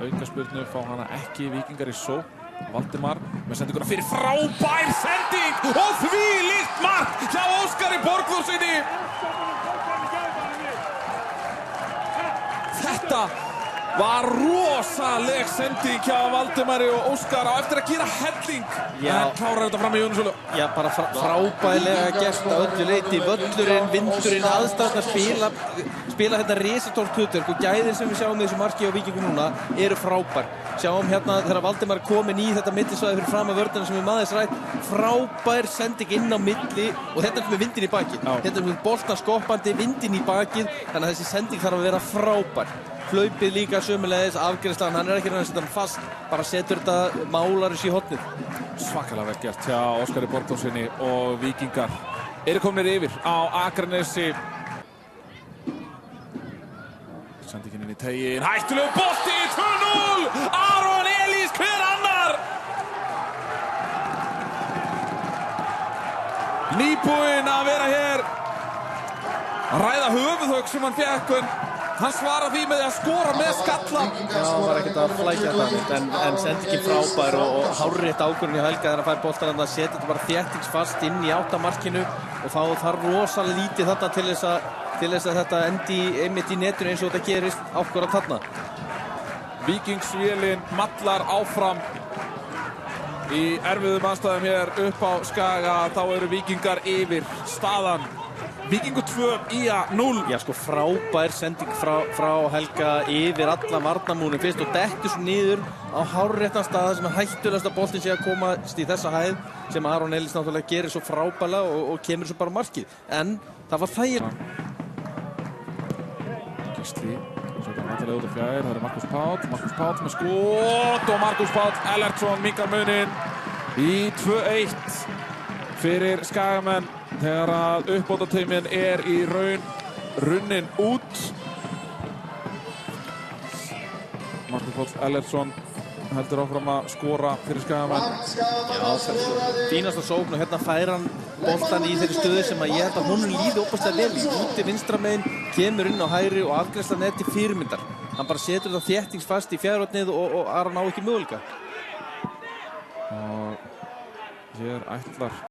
aukaspyrnu, fá hana ekki, Víkingar í sókn. Valdimar með sendinguna fyrir, frábær sending og þvílíkt mark hjá Óskari Borgþórsyni. Þetta var rosaleg sending hjá Valdimari og Óskar á eftir að gera helling. En klárar þetta fram í Jónasólu. Já, bara frábærlega gert að öllu leyti. Völlurinn, vindurinn, aðstæðurnar spila hérna risastórt hlutverk og gæðin sem við sjáum í þessu marki á Víkingum núna eru frábær. Sjáum hérna þegar Valdimar komin í þetta millisvæði fyrir fram að vörðina sem við maður rætt. Frábær sending inn á milli og þetta er með vindin í bakið. Þetta er með boltan skoppandi, vindin í bakið, þannig að þessi sending þarf að vera frábær. Hlaupið líka sömulegis, afgreiðslan, hann er ekki að setja hann fast, bara setur þetta málarus í hornið. Svakalega vel gert hjá Óskari Borgþórsyni og Víkingar eru komnir yfir á Akranesi. Sendingin inn í tegin, hættulegu bolti, 2-0! Aron Elís, hver annar? Nýbúinn að vera hér að ræða höfuðhögg sem hann fékk, en hann svarar því með því að skora með skalla. Já, hann var ekkert að flækja þetta, en sendingin frábær og hárrétt ákvörðun í Helga þegar hann fær boltann að setja þetta bara þéttingsfast inn í áttamarkinu og þá þarf rosalega lítið þarna til þess að þetta endi einmitt í netinu eins og þetta gerist ákvörðan þarna. Víkingsvélin mallar áfram í erfiðum aðstæðum hér upp á Skaga. Þá eru Víkingar yfir, staðan Víkingur 2, IA 0. Já, sko, frábær sending frá Helga yfir alla varnarmúrin fyrst og dettur svo niður á hárréttan stað sem að hættulegasta boltinn sé að komast í þessa hæð sem Aron Elís náttúrulega gerir svo frábærlega og kemur svo bara markið. En það var þægilegt. Gísli, svo þetta vantilega út af fjær, það er Markus Páll með skot og Markus Páll Ellertsson minkar muninn í 2-1 fyrir Skagamenn þegar að uppbótartíminn er í raun runnin út. Markus Páll Ellertsson heldur áfram að skora fyrir Skagamenn. Já, fínasta sókn og hérna fær hann boltan í þeirri stöðu sem að ég held að honum líði óbærslega vel í. Úti vinstra megin, kemur inn á hægri og afgreiðslan er til fyrirmyndar. Hann bara setur þetta þéttingsfast í fjærhornið og Aron á ekki möguleika. Og hér ætlar